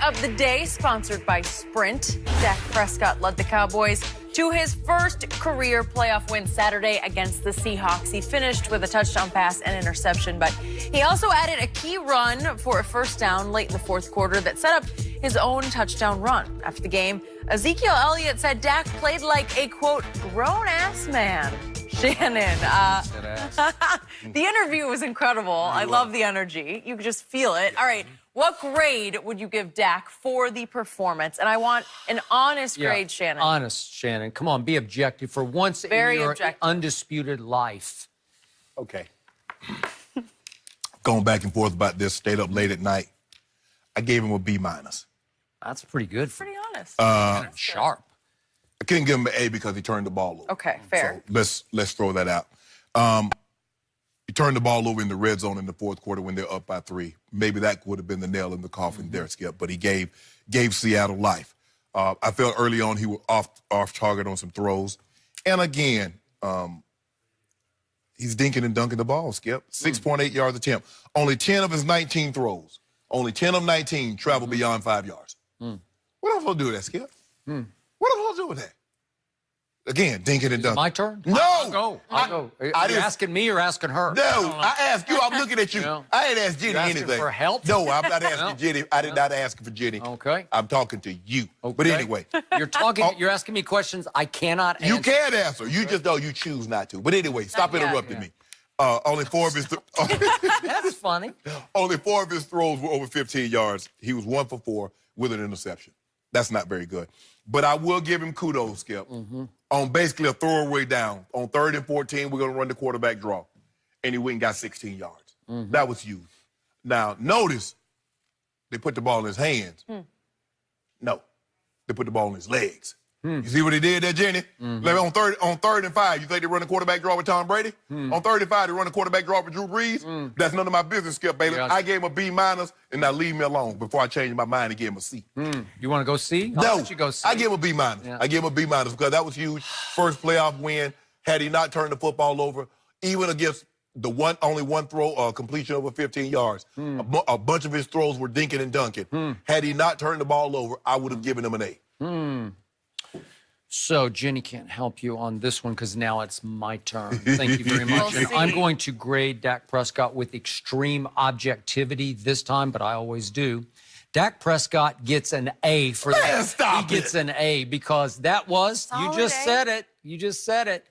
of the day, sponsored by Sprint. Dak Prescott led the Cowboys to his first career playoff win Saturday against the Seahawks. He finished with a touchdown pass and interception, but he also added a key run for a first down late in the fourth quarter that set up his own touchdown run. After the game, Ezekiel Elliott said Dak played like a, quote, grown-ass man. Shannon, the interview was incredible. I love the energy. You could just feel it. All right, what grade would you give Dak for the performance? And I want an honest grade, Shannon. Honest, Shannon. Come on, be objective for once in your undisputed life. Okay. Going back and forth about this, stayed up late at night. I gave him a B-. That's pretty good. Pretty honest. Sharp. I couldn't give him an A because he turned the ball over. Okay, fair. So let's throw that out. He turned the ball over in the red zone in the fourth quarter when they're up by 3. Maybe that would have been the nail in the coffin there, Skip. But he gave Seattle life. I felt early on he was off target on some throws. And again, he's dinking and dunking the ball, Skip. 6.8 yards attempt. Only 10 of his 19 throws. Only 10 of 19 travel beyond 5 yards. What else will do with that, Skip? What else will do with that? Again, dinking and dunking. My turn? No! I'll go. Are you asking me or asking her? No, I asked you. I'm looking at you. I ain't asked Jenny anything. For help? No, I'm not asking Jenny. I did not ask for Jenny. Okay. I'm talking to you. Okay. But anyway. You're asking me questions I cannot answer. You can answer. You just know you choose not to. But anyway, stop interrupting me. Only 4 of his That's funny. Only 4 of his throws were over 15 yards. He was 1 for 4 with an interception. That's not very good. But I will give him kudos, Skip, on basically a throwaway down. On 3rd and 14, we're going to run the quarterback draw. And he went and got 16 yards. That was huge. Now, notice they put the ball in his hands. No, they put the ball in his legs. You see what he did there, Jenny? Like on 3rd and 5, you think they run a quarterback draw with Tom Brady? On 3rd and 5, they run a quarterback draw with Drew Brees? That's none of my business, Skip Bayless. I gave him a B- and now leave me alone before I change my mind and give him a C. You want to go C? No, let you go C. I give him a B-. I give him a B- because that was huge. First playoff win. Had he not turned the football over, even against the only one throw completion over 15 yards, a bunch of his throws were dinking and dunking. Had he not turned the ball over, I would have given him an A. So Jenny can't help you on this one because now it's my turn. Thank you very much. And I'm going to grade Dak Prescott with extreme objectivity this time, but I always do. Dak Prescott gets an A for that. He gets an A because that was, you just said it. You just said it.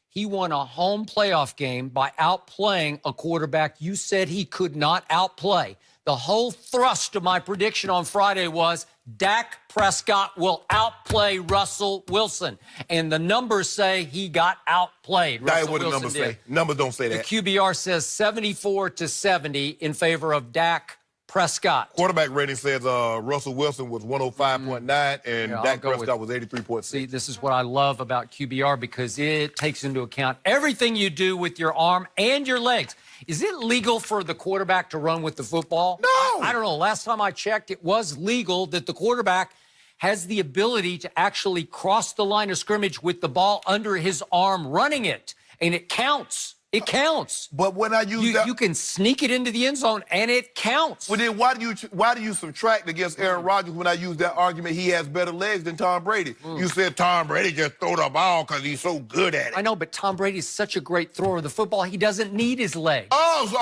He won a home playoff game by outplaying a quarterback you said he could not outplay. The whole thrust of my prediction on Friday was Dak Prescott will outplay Russell Wilson. And the numbers say he got outplayed. That's what the numbers say. Numbers don't say that. The QBR says 74-70 in favor of Dak Prescott. Quarterback rating says Russell Wilson was 105.9 and Dak Prescott was 83.6. See, this is what I love about QBR because it takes into account everything you do with your arm and your legs. Is it legal for the quarterback to run with the football? No. I don't know. Last time I checked, it was legal that the quarterback has the ability to actually cross the line of scrimmage with the ball under his arm running it. And it counts. It counts. But when I use that, you can sneak it into the end zone, and it counts. Well, then why do you subtract against Aaron Rodgers when I use that argument he has better legs than Tom Brady? You said Tom Brady just throw the ball because he's so good at it. I know, but Tom Brady's such a great thrower of the football, he doesn't need his legs. Oh, so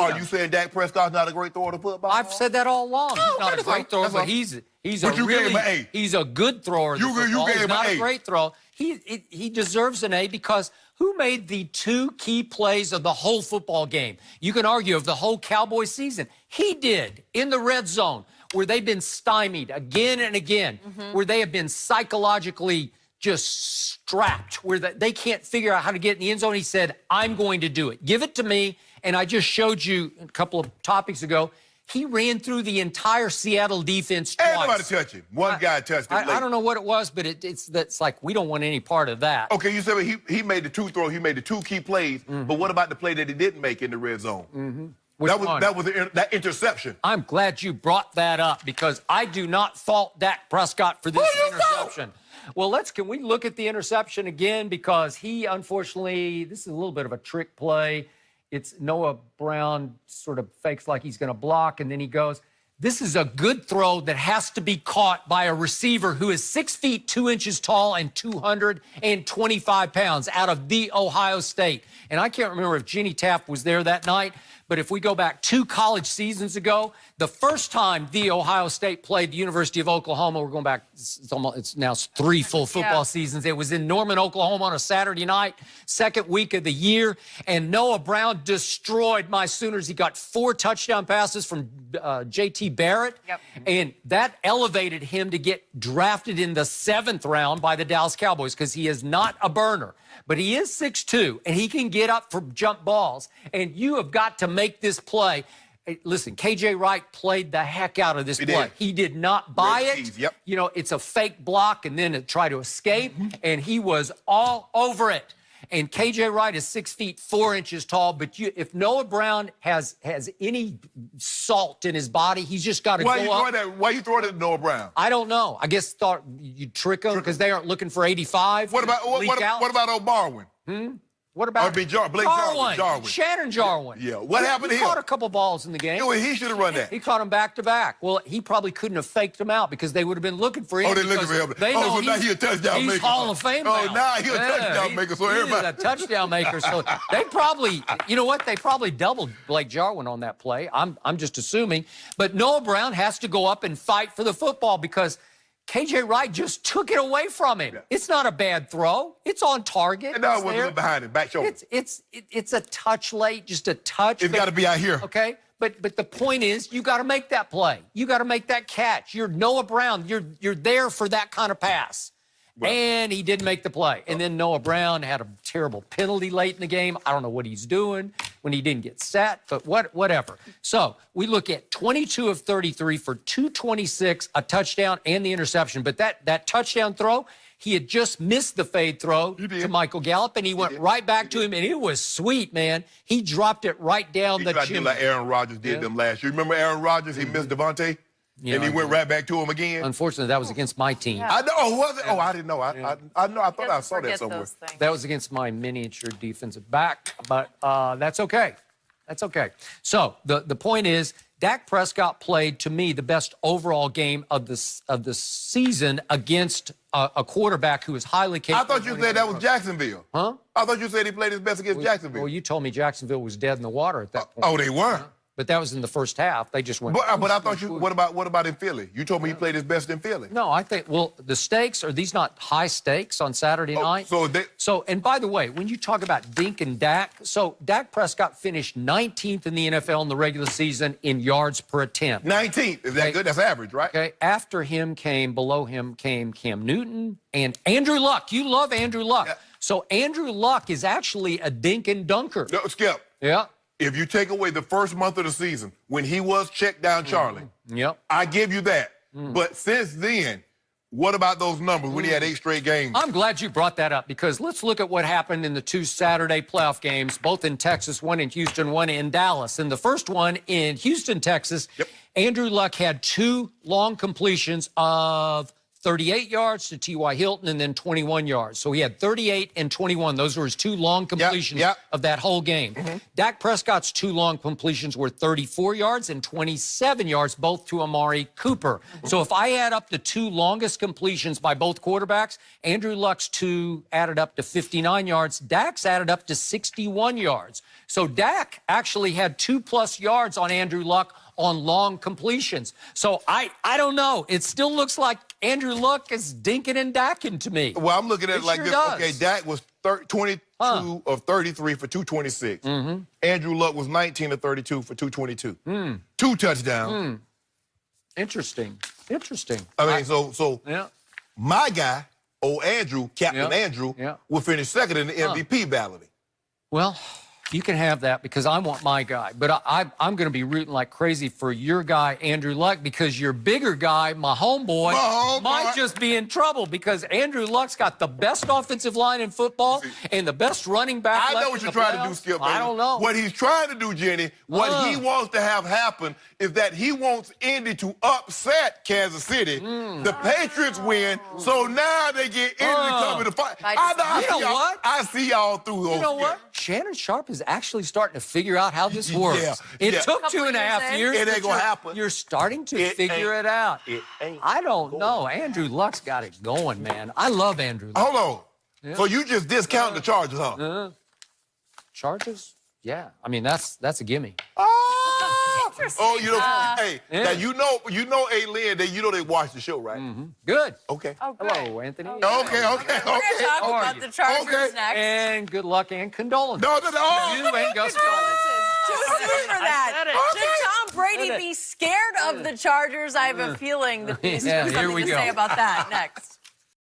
are you saying Dak Prescott's not a great thrower of the football? I've said that all along. He's not a great thrower, but he's a good thrower of the football. He's not a great thrower. He deserves an A because who made the 2 key plays of the whole football game? You can argue of the whole Cowboys season. He did in the red zone where they've been stymied again and again, where they have been psychologically just strapped, where they can't figure out how to get in the end zone. He said, I'm going to do it. Give it to me. And I just showed you a couple of topics ago, he ran through the entire Seattle defense twice. Ain't nobody touch him. One guy touched it. I don't know what it was, but it's like we don't want any part of that. Okay, you said he made the 2 throws. He made the 2 key plays. But what about the play that he didn't make in the red zone? That was that interception. I'm glad you brought that up because I do not fault Dak Prescott for this interception. Well, can we look at the interception again because he unfortunately, this is a little bit of a trick play. It's Noah Brown sort of fakes like he's going to block, and then he goes. This is a good throw that has to be caught by a receiver who is 6 feet 2 inches tall and 225 pounds out of The Ohio State. And I can't remember if Jenny Taft was there that night, but if we go back 2 college seasons ago, the first time The Ohio State played the University of Oklahoma, we're going back, it's now 3 full football seasons. It was in Norman, Oklahoma on a Saturday night, second week of the year, and Noah Brown destroyed my Sooners. He got 4 touchdown passes from J.T. Barrett, and that elevated him to get drafted in the 7th round by the Dallas Cowboys because he is not a burner. But he is 6'2", and he can get up for jump balls, and you have got to make this play. Hey, listen, K.J. Wright played the heck out of this play. He did not buy it. You know, it's a fake block and then try to escape, and he was all over it. And K.J. Wright is 6 feet 4 inches tall, but if Noah Brown has any salt in his body, he's just got to go up. Why you throwing it at Noah Brown? I don't know. I guess thought you'd trick him because they aren't looking for 85. What about old Barwin? What about Blake Jarwin? Shannon Jarwin. Yeah. What happened to him? He caught a couple balls in the game. Yeah, he should have run that. He caught him back to back. Well, he probably couldn't have faked him out because they would have been looking for him. Oh, they're looking for him. They know so now he's a touchdown maker. He's Hall of Fame now. Oh, now he's a touchdown maker. So everybody. He's a touchdown maker. So they probably, you know what? They probably doubled Blake Jarwin on that play. I'm just assuming. But Noah Brown has to go up and fight for the football because K.J. Wright just took it away from him. It's not a bad throw. It's on target. And now it wasn't behind him, back shoulder. It's a touch late, just a touch. It's got to be out here. Okay, but the point is, you got to make that play. You got to make that catch. You're Noah Brown. You're there for that kind of pass. Right. And he didn't make the play. And then Noah Brown had a terrible penalty late in the game. I don't know what he's doing when he didn't get set, but whatever. So we look at 22 of 33 for 226, a touchdown and the interception. But that touchdown throw, he had just missed the fade throw to Michael Gallup, and he went right back to him, and it was sweet, man. He dropped it right down the chimney. Like Aaron Rodgers did them last year. Remember Aaron Rodgers? He missed Devontae? Yeah, and he went right back to him again. Unfortunately, that was against my team. Yeah. I know. Oh, was it? Oh, I didn't know. I know. I thought I saw that somewhere. That was against my miniature defensive back, but that's okay. That's okay. So the point is, Dak Prescott played, to me, the best overall game of the season against a quarterback who is highly capable. I thought you said that was Jacksonville. Huh? I thought you said he played his best against Jacksonville. Well, you told me Jacksonville was dead in the water at that point. Oh, they weren't. But that was in the first half. They just went. But I thought you. What about in Philly? You told me he played his best in Philly. No, I think. Well, the stakes are these not high stakes on Saturday night? So and by the way, when you talk about Dink and Dak, so Dak Prescott finished 19th in the NFL in the regular season in yards per attempt. 19th. Is that good? That's average, right? Okay. Below him came Cam Newton and Andrew Luck. You love Andrew Luck. Yeah. So Andrew Luck is actually a dink and dunker. No, Skip. Yeah. If you take away the first month of the season, when he was checked down Charlie, I give you that. But since then, what about those numbers when he had 8 straight games? I'm glad you brought that up because let's look at what happened in the 2 Saturday playoff games, both in Texas, one in Houston, one in Dallas. In the first one in Houston, Texas, Andrew Luck had 2 long completions of 38 yards to T.Y. Hilton and then 21 yards. So he had 38 and 21. Those were his 2 long completions of that whole game. Dak Prescott's 2 long completions were 34 yards and 27 yards, both to Amari Cooper. So if I add up the 2 longest completions by both quarterbacks, Andrew Luck's 2 added up to 59 yards. Dak's added up to 61 yards. So Dak actually had 2+ yards on Andrew Luck on long completions. So I don't know. It still looks like Andrew Luck is dinking and dacking to me. Well, I'm looking at it like this. Okay, Dak was 22 of 33 for 226. Andrew Luck was 19 of 32 for 222. 2 touchdowns. Interesting. I mean, so my guy, old Andrew, Captain Andrew, will finish second in the MVP balloting. Well, you can have that because I want my guy. But I'm going to be rooting like crazy for your guy, Andrew Luck, because your bigger guy, my homeboy, might just be in trouble because Andrew Luck's got the best offensive line in football and the best running back. I know what you're trying to do, Skip. I don't know. What he's trying to do, Jenny, what he wants to have happen is that he wants Indy to upset Kansas City. The Patriots win, so now they get Indy coming to fight. You know what? I see y'all through those. You know what? Shannon Sharp is actually starting to figure out how this works. Yeah, It yeah. took Couple 2.5 years in. years. It ain't but gonna you're- happen. You're starting to It figure ain't- it out. It ain't. I don't know. Andrew Luck's got it going, man. I love Andrew Luck. Hold on. So you just discount the Chargers, huh? Chargers? Yeah. I mean, that's a gimme. Oh, you know, hey, Yeah. now you know, Aileen, they watch the show, right? Good. Okay. Oh, good. Hello, Anthony. Okay, okay, We're going to talk How are about you? the Chargers Okay. next. And good luck and condolences. No. You and Gus Too soon for that. said it. Should Tom Brady Said it. be scared of the Chargers? I have a feeling that he's Yeah, got here something we to go. say about that next.